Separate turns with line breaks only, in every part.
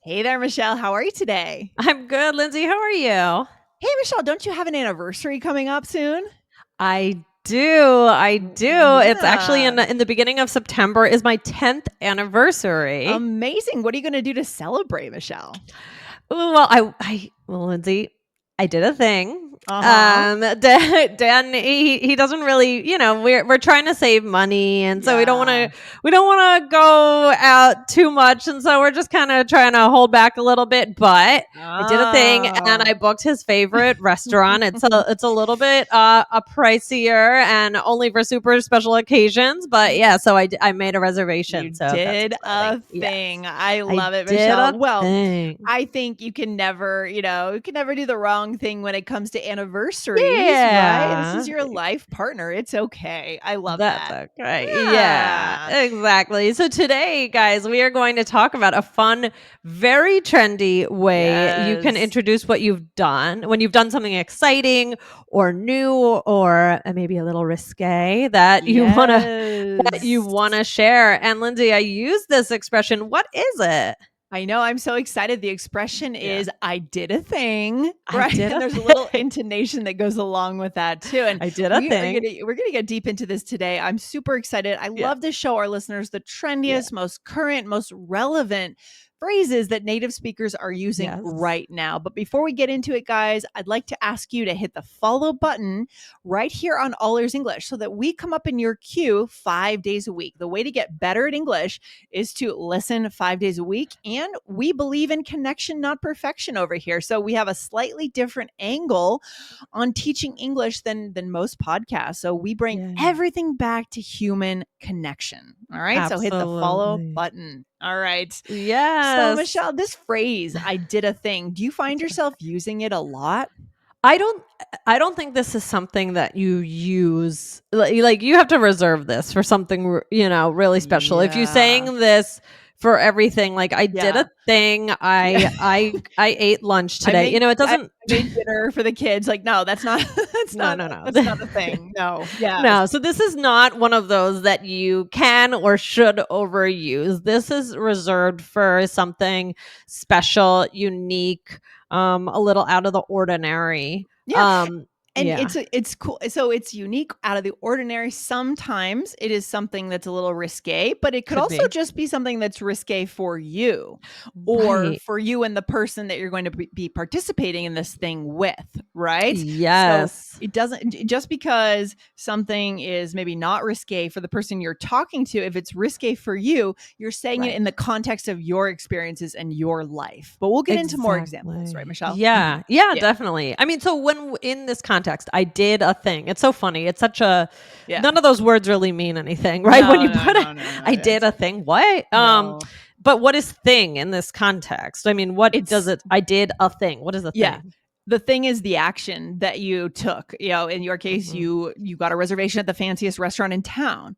Hey there, Michelle. How are you today?
I'm good, Lindsay. How are you?
Hey, Michelle, don't you have an anniversary coming up soon?
I do. I do. It's actually
Yeah.
in the beginning of September is my 10th anniversary.
Amazing. What are you going to do to celebrate, Michelle?
Well, Lindsay, I did a thing.
Uh huh.
Dan, he doesn't really, we're trying to save money, and so
Yeah.
we don't want to go out too much, and so we're just kind of trying to hold back a little bit. But I did a thing, and
Oh.
I booked his favorite restaurant. It's a little bit a pricier, and only for super special occasions. But yeah, so I made a reservation,
You
so that's
did
exciting.
a
Yes,
thing. I
I
love it,
did
Michelle.
a
Well,
thing.
I think you can never do the wrong thing when it comes to anniversaries, right? This is
Yeah.
your life partner. It's okay. I love
That's
that.
okay. Yeah,
Yeah.
exactly. So today, guys, we are going to talk about a fun, very trendy way you can
Yes.
introduce what you've done when you've done something exciting or new or maybe a little risque that you
Yes.
want to share. And Lindsay, I use this expression. What is it?
I know, I'm so excited. The expression
Yeah.
is "I did a thing,"
I
right?
did
And
a
there's a little
thing.
intonation that goes along with that too, and
I did a
we are
thing.
gonna we're gonna get deep into this today. I'm super excited. I
Yeah.
love to show our listeners the
Yeah.
trendiest, most current, most relevant phrases that native speakers are using
Yes.
right now. But before we get into it, guys, I'd like to ask you to hit the follow button right here on All Ears English so that we come up in your queue 5 days a week. The way to get better at English is to listen 5 days a week. And we believe in connection, not perfection over here. So we have a slightly different angle on teaching English than most podcasts. So we bring
Yeah.
everything back to human connection. All right. So hit the follow
Absolutely.
button. All right. So,
Yes.
Michelle, this phrase, I did a thing, do you find yourself using it a lot?
I don't I don't think this is something that you use like you have to reserve this for something really special. If you
Yeah.
saying this for everything like I did
Yeah.
a thing,
Yeah.
I ate lunch
I
today.
made
It
I
doesn't
made dinner for the kids. Like, no, that's not that's
No,
not
no, no.
that's not a thing. No. Yes.
No, so this is not one of those that you can or should overuse. This is reserved for something special, unique, a little out of the ordinary.
Yeah. And
Yeah,
it's cool. So it's unique, out of the ordinary. Sometimes it is something that's a little risque, but it could
could
also
be.
just be something that's risque for you or
Right.
for you and the person that you're going to be participating in this thing with, right? So
Yes.
it doesn't just because something is maybe not risque for the person you're talking to, if it's risque for you, you're saying it
Right.
in the context of your experiences and your life. But we'll get into more examples, right,
Exactly.
Michelle? Mhm.
Yeah. Yeah,
Yeah.
definitely. I mean, so when in this context, I did a thing. It's so funny. It's such a
Yeah.
none of those words really mean anything, right? When
No,
you
no,
put it,
no, no, no.
I did
It's
a thing. What?
no.
But what is thing in this context? I mean, what does
It's
it I did a thing. What is a
yeah.
thing?
The thing is the action that you took. In your case,
Mhm.
you got a reservation at the fanciest restaurant in town.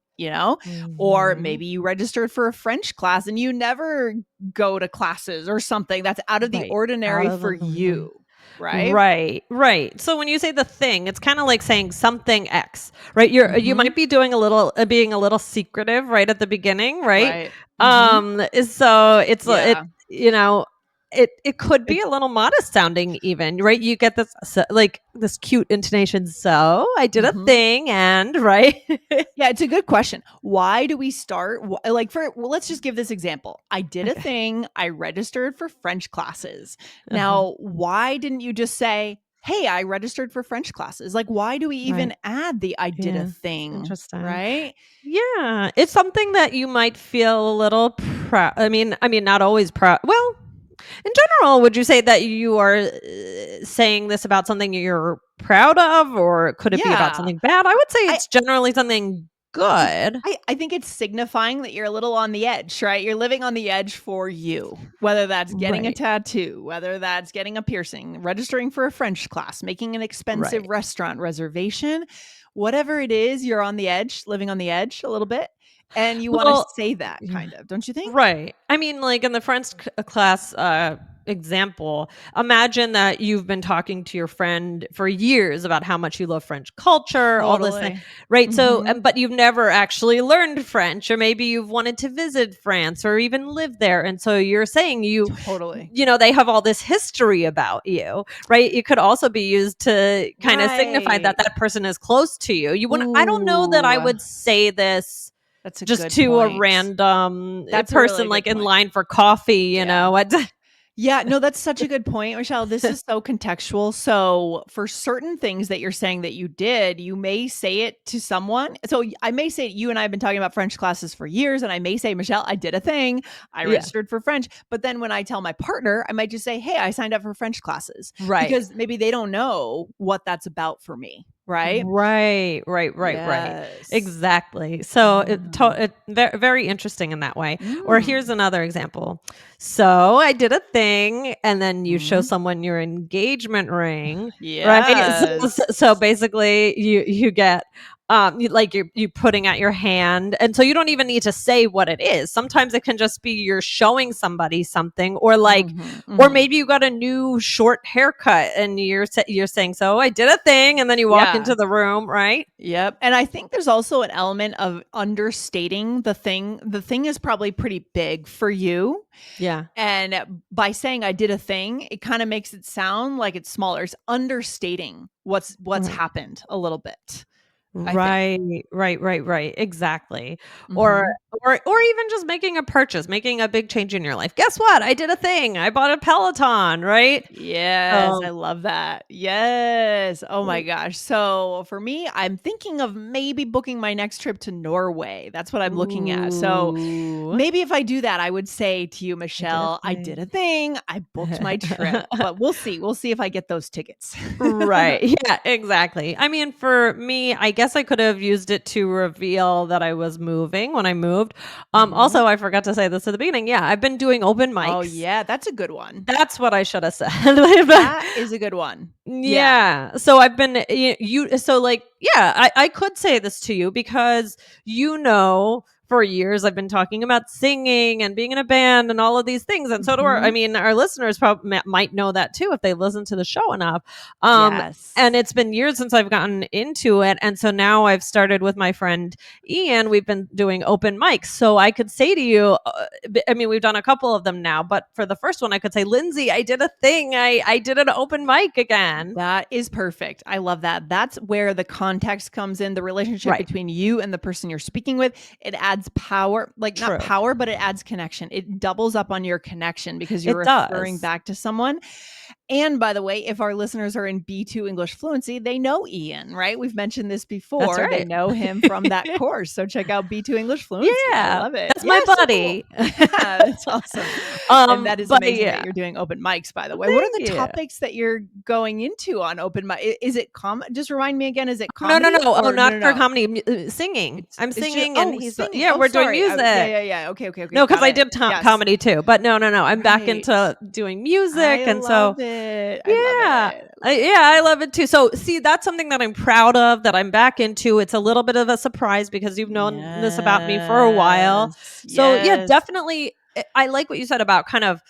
Or
Mhm.
maybe you registered for a French class and you never go to classes or something that's out of the
Right. Out
ordinary
of
for
the ordinary.
you, right?
Right, right. So when you say the thing, it's kind of like saying something X, right? You
Mhm.
might be doing a little being a little secretive right at the beginning, right?
Right. Mhm.
So
Yeah.
you know it could be
It's
a little modest sounding even, right? You get this like this cute intonation. So I did a
mhm.
thing, and right.
Yeah, it's a good question. Why do we start like let's just give this example. I did a
Okay.
thing, I registered for French classes.
Uh-huh.
Now, why didn't you just say, "Hey, I registered for French classes?" Like why do we
Right.
even add the I did a
Yeah. It's
thing,
interesting.
right?
Yeah, it's something that you might feel a little proud. I mean, not always proud. Well, in general, would you say that you are saying this about something you're proud of, or could it be about
Yeah.
something bad? I would say
I
it's generally something
I
good.
I think it's signifying that you're a little on the edge, right? You're living on the edge for you, whether that's getting a
Right,
tattoo, whether that's getting a piercing, registering for a French class, making an expensive
right,
restaurant reservation, whatever it is, you're on the edge, living on the edge a little bit. And you want to
well,
say that
yeah,
kind of, don't you think?
right. I mean, like in the French class, example, imagine that you've been talking to your friend for years about how much you love French culture, all this thing,
Totally.
right? So,
Mhm.
but you've never actually learned French, or maybe you've wanted to visit France or even live there. And so you're saying
Totally.
they have all this history about you, right? It could also be used to kind of signify that
Right.
that person is close to you. You wouldn't, I don't know that I
Ooh,
would say this
that's a
just
good
to a
point.
random
That's a really
person
good
like in
point.
line for coffee,
Yeah.
What
Yeah, no, that's such a good point, Michelle. This is so contextual. So, for certain things that you're saying that you did, you may say it to someone. So, I may say you and I have been talking about French classes for years, and I may say, Michelle, I did a thing. I
Yeah.
registered for French. But then when I tell my partner, I might just say, hey, I signed up for French classes
Right.
because maybe they don't know what that's about for me. Right.
Right.
Yes.
Exactly. So
Mm.
it very, very interesting in that way. Or here's
Mm.
another example. So I did a thing, and then you show
Mm.
someone your engagement ring, right?
Yes.
So basically, you get you putting out your hand, and so you don't even need to say what it is. Sometimes it can just be you're showing somebody something, or
Mhm,
or
mhm.
maybe you got a new short haircut and you're saying, so I did a thing, and then you walk
Yeah.
into the room, right?
Yep, and I think there's also an element of understating the thing. The thing is probably pretty big for you,
Yeah.
and by saying I did a thing, it kinda makes it sound like it's smaller. It's understating what's
Right.
happened a little bit, I think.
Right. Exactly. Or
Mhm.
or even just making a purchase, making a big change in your life. Guess what? I did a thing. I bought a Peloton, right?
Yes, I
Um,
love that. Yes. Oh my
mm,
gosh. So for me, I'm thinking of maybe booking my next trip to Norway. That's what I'm looking at. So
ooh,
maybe if I do that, I would say to you,
I did a
Michelle, I did a
thing.
thing. I booked my trip, but we'll see. We'll see if I get those tickets.
Right. Yeah, exactly. I mean, for me, I guess I could have used it to reveal that I was moving when I moved.
Mhm.
Also, I forgot to say this at the beginning. Yeah, I've been doing open
Oh,
mics.
yeah. That's a good one.
That's what I should have said.
That is a good one. Yeah.
Yeah. So I've been so like yeah, I could say this to you because for years I've been talking about singing and being in a band and all of these things, and so do I
Mhm.
mean our listeners probably might know that too if they listen to the show enough. And
Yes.
it's been years since I've gotten into it, and so now I've started with my friend Ian. We've been doing open mics, so I could say to you, I mean, we've done a couple of them now, but for the first one, I could say, Lindsay, I did a thing. I did an open mic again.
That is perfect. I love that. That's where the context comes in, the relationship
Right.
between you and the person you're speaking with. It adds power, like not
True.
power, but it adds connection. It doubles up on your connection because you're
It
referring
does.
back to someone. And by the way, if our listeners are in B2 English fluency, they know Ian, right? We've mentioned this
That's
before. They
right.
know him from that course. So check out B2 English fluency. I
Yeah.
love it.
That's
Yeah,
my
so cool.
buddy.
Yeah, that's awesome. And that is
But
amazing that
yeah.
you're doing open mics, by the way. What are
Thank
the
you.
topics that you're going into on open mic? Is it just remind me again, is it
No,
comedy
no. Oh,
or
not for
no?
comedy. Singing. I'm
It's just
singing, and
oh,
he's
singing.
yeah.
Oh,
We're doing
sorry. Yeah,
music.
yeah, yeah. Okay.
No, because
Got
I
it.
did
Yes.
comedy too. But no. I'm back
Right.
into doing music,
I
and so
love it. I love
yeah.
it. I love it.
Yeah, I love it too. So, see, that's something that I'm proud of that I'm back into. It's a little bit of a surprise because you've known this about me for a while.
Yes.
So, yeah,
Yes.
definitely. I like what you said about kind of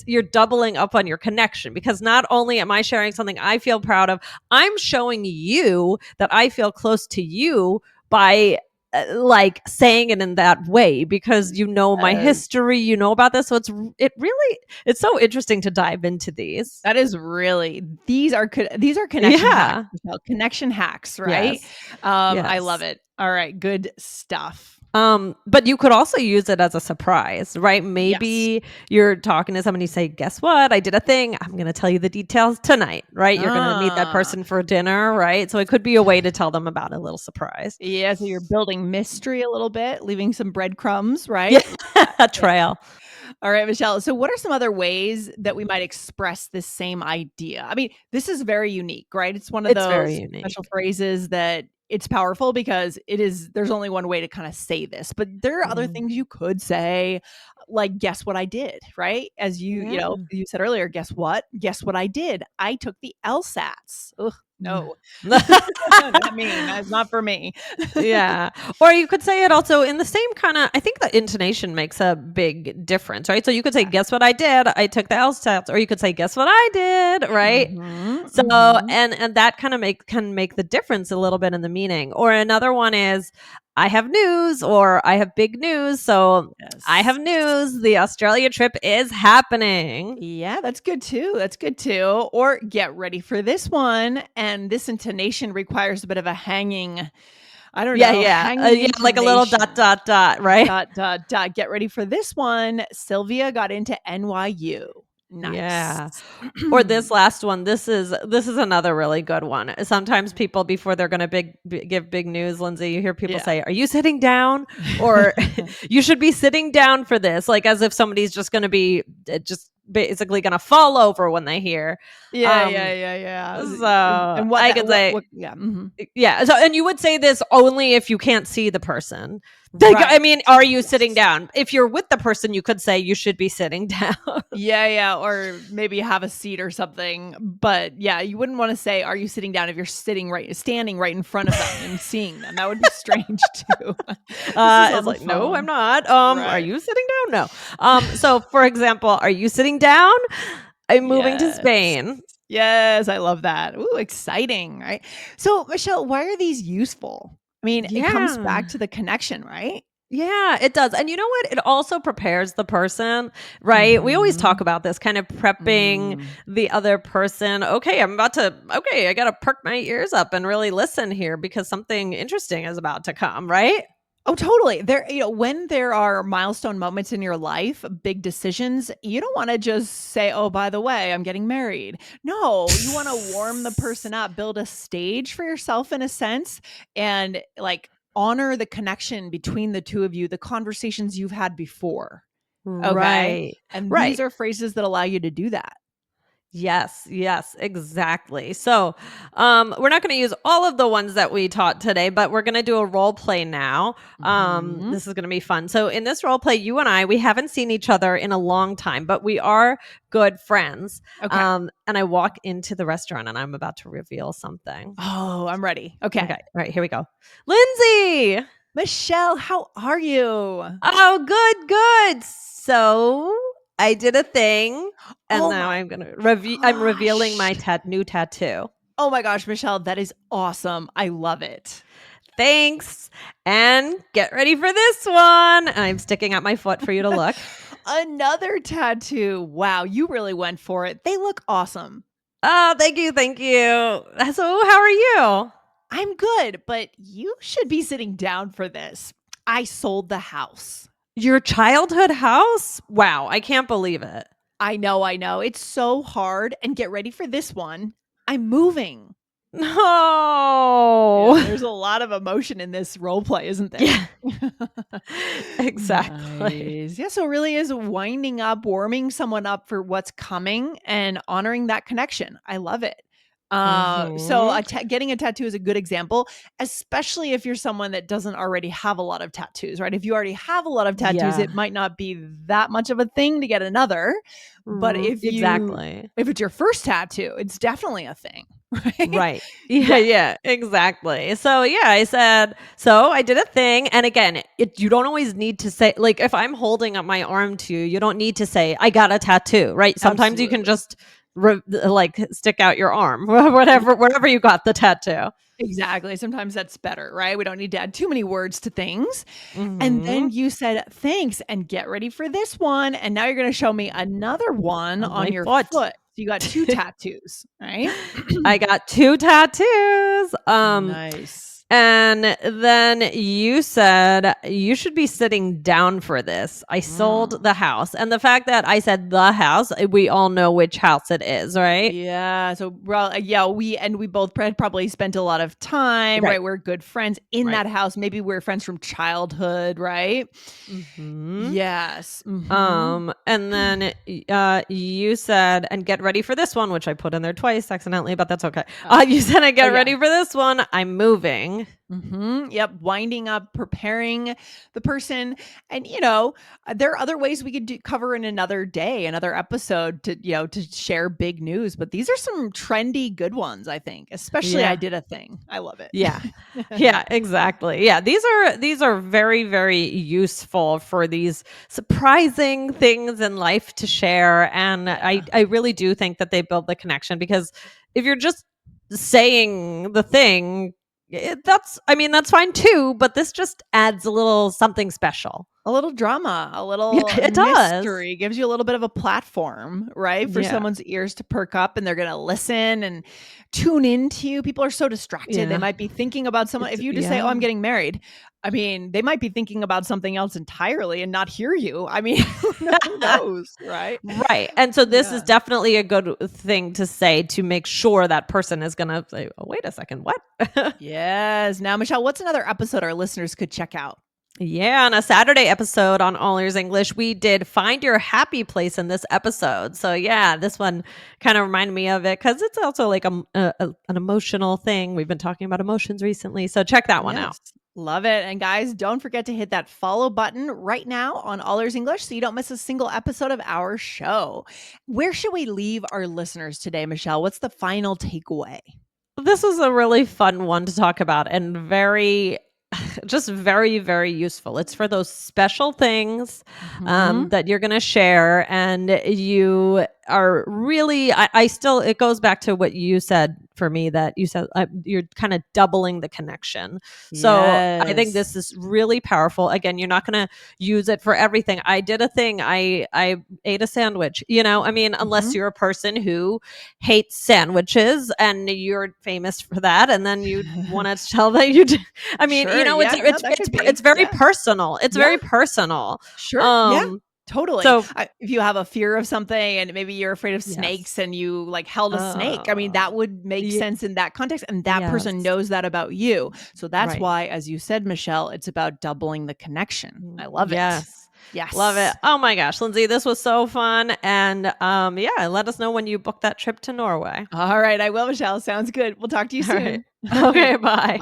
you're doubling up on your connection because not only am I sharing something I feel proud of, I'm showing you that I feel close to you by like saying it in that way because you know my
Yes.
history, you know about this. So it's so interesting to dive into these.
That is really these are connection hacks,
Yeah.
Michelle, connection hacks, right?
Yes.
I love
Yes.
it. All right, good stuff.
But you could also use it as a surprise, right?
Yes.
Maybe you're talking to somebody, you say, guess what? I did a thing. I'm going to tell you the details tonight, right? You're going to meet that
Ah.
person for dinner, right? So it could be a way to tell them about a little surprise.
Yeah, so you're building mystery a little bit, leaving some breadcrumbs,
Yeah.
right?
A
Yeah.
trail.
All right, Michelle. So, what are some other ways that we might express this same idea? I mean, this is very unique, right? It's one of
It's very
those
unique.
special phrases that it's powerful because there's only one way to kind of say this, but there are other things you could say, like, guess what I did, right? As
Yeah.
you said earlier, guess what? Guess what I did? I took the LSATs. Ugh, no. Not me. That's not for me.
Yeah. Or you could say it also in the same kind of, I think the intonation makes a big difference, right? So you could say,
Yeah.
guess what I did? I took the LSATs. Or you could say, guess what I did? Right.
Mhm,
So,
mhm.
and that kind of can make the difference a little bit in the meaning. Or another one is, I have news, or I have big news. So I
Yes.
have news. The Australia trip is happening.
Yeah, that's good too. That's good too. Or get ready for this one. And this intonation requires a bit of a hanging, I don't
Yeah.
know,
Yeah.
hanging
Yeah. Like a little dot,
intonation.
dot, dot. Right.
Dot, dot, dot. Get ready for this one. Sylvia got into NYU.
Yeah.
Nice.
Or this last one, this is another really good one. Sometimes people, before they're going to give big news, Lindsay, you hear people
Yeah.
say, "Are you sitting down?" Or "You should be sitting down for this," like as if somebody's just going to be just basically going to fall over when they hear.
Yeah, yeah,
Um,
yeah, yeah.
so
And what
I
that
could say,
what yeah. Mhm.
yeah. So, and you would say this only if you can't see the person. Like, I
Right.
mean, are you sitting
Yes.
down? If you're with the person, you could say you should be sitting down.
Yeah, yeah, or maybe have a seat or something. But yeah, you wouldn't want to say, "Are you sitting down?" if you're standing right in front of them and seeing them. That would be strange too. This is on
It's
the
like, no, I'm
phone,
not. Are
right?
you sitting down? No. So for example, are you sitting down? I'm moving to
Yes.
Spain.
Yes, I love that. Ooh, exciting, right? So, Michelle, why are these useful? I mean, it comes
Yeah.
back to the connection, right?
Yeah, it does. And you know what? It also prepares the person, right? We always talk
Mhm.
about this kind of prepping
Mm.
the other person. Okay, I got to perk my ears up and really listen here because something interesting is about to come, right?
Oh, totally. When there are milestone moments in your life, big decisions, you don't want to just say, "Oh, by the way, I'm getting married." No, you want to warm the person up, build a stage for yourself in a sense, and like honor the connection between the two of you, the conversations you've had before. Okay.
Right.
And these
Right.
are phrases that allow you to do that.
Yes, yes, exactly. So, we're not going to use all of the ones that we taught today, but we're going to do a role play now.
Mhm.
This is going to be fun. So, in this role play, you and I, we haven't seen each other in a long time, but we are good friends.
Okay.
And I walk into the restaurant and I'm about to reveal something.
Oh, I'm ready.
Okay,
Okay.
all right, here we go. Lindsay!
Michelle, how are you?
Oh, good, good. So, I did a thing, and
Oh
now
my
I'm gonna I'm revealing
gosh.
my new tattoo.
Oh my gosh, Michelle, that is awesome. I love it.
Thanks. And get ready for this one. I'm sticking out my foot for you to look.
Another tattoo. Wow, you really went for it. They look awesome.
Oh, thank you. Thank you. So, how are you?
I'm good, but you should be sitting down for this. I sold the house.
Your childhood house? Wow, I can't believe it.
I know, I know. It's so hard. And get ready for this one. I'm moving. Yeah,
No.
there's a lot of emotion in this role play, isn't there?
Yeah, exactly.
Nice. Yeah, so it really is winding up, warming someone up for what's coming and honoring that connection. I love it. So
Mhm.
getting a tattoo is a good example, especially if you're someone that doesn't already have a lot of tattoos, right? If you already have a lot of tattoos,
Yeah.
it might not be that much of a thing to get another. But
Exactly.
if it's your first tattoo, it's definitely a thing, right?
Right. Yeah,
Yeah,
yeah, exactly. So, yeah, I said, so I did a thing. And again, you don't always need to say, like, if I'm holding up my arm to you, you don't need to say, I got a tattoo, right? Sometimes you can
absolutely.
just like stick out your arm, wherever you got the tattoo.
Exactly. Sometimes that's better, right? We don't need to add too many words to things. And
Hmm.
then you said, "Thanks, and get ready for this one." And now you're gonna show me another one
On
on
my
your
foot.
foot. So you got 2 tattoos, right?
I got two tattoos.
Nice.
And then you said you should be sitting down for this. I sold
Mm.
the house. And the fact that I said the house, we all know which house it is, right?
Yeah, so, well, yeah, we both probably spent a lot of time,
Right.
right? We're good friends in
Right.
that house. Maybe we're friends from childhood, right?
Mhm.
Yes. Mhm.
And then you said, and get ready for this one, which I put in there twice accidentally, but that's okay.
Oh.
You said, I
Oh,
get
yeah.
ready for this one. I'm moving. ending.
Yep. Winding up, preparing the person. And, there are other ways we could cover in another day, another episode to share big news. But these are some trendy good ones, I think, especially I
Yeah.
did a thing. I love it.
Yeah. Yeah, exactly. Yeah, these are very, very useful for these surprising things in life to share. And
Yeah.
I really do think that they build the connection, because if you're just saying the thing, that's fine too, but this just adds a little something special.
A little drama, a
Yeah,
little
it does.
mystery gives you a little bit of a platform, right? For
Yeah.
someone's ears to perk up and they're going to listen and tune into you. People are so distracted. They
Yeah.
might be thinking about someone.
It's
If you just say, "Oh,
yeah.
I'm getting married," I mean, they might be thinking about something else entirely and not hear you. I mean, who knows, right?
Right. And so this is
Yeah.
definitely a good thing to say to make sure that person is going to say, "Oh, wait a second, what?"
Yes. Now, Michelle, what's another episode our listeners could check out?
Yeah, on a Saturday episode on All Ears English, we did Find Your Happy Place in this episode. So yeah, this one kind of reminded me of it because it's also like an emotional thing. We've been talking about emotions recently, so check that one out.
Yes. Love it. And guys, don't forget to hit that follow button right now on All Ears English so you don't miss a single episode of our show. Where should we leave our listeners today, Michelle? What's the final takeaway?
This was a really fun one to talk about, and very just very, very useful. It's for those special things
Mhm.
that you're going to share. And you are really, I still, it goes back to what you said for me, that you said you're kind of doubling the connection. So I think
Yes.
this is really powerful. Again, you're not going to use it for everything. I did a thing. I ate a sandwich, unless
Mhm.
you're a person who hates sandwiches and you're famous for that. And then you want to tell that you did. I mean,
Sure. Yeah. No, that could be.
it's very
Yeah.
personal. It's
Yeah.
very personal.
Sure. Yeah.
Um,
Totally.
so
If you have a fear of something and maybe you're afraid of snakes
yes.
and you like held a snake, I mean,
Uh,
that would make
ye-
sense in that context. And that person
yes.
knows that about you. So that's
Right.
why, as you said, Michelle, it's about doubling the connection. I love it.
Yes. Love it.
Yes.
Oh my gosh, Lindsay, this was so fun. And yeah, let us know when you book that trip to Norway.
All right. I will, Michelle. Sounds good. We'll talk to you
All right.
soon.
Okay, bye.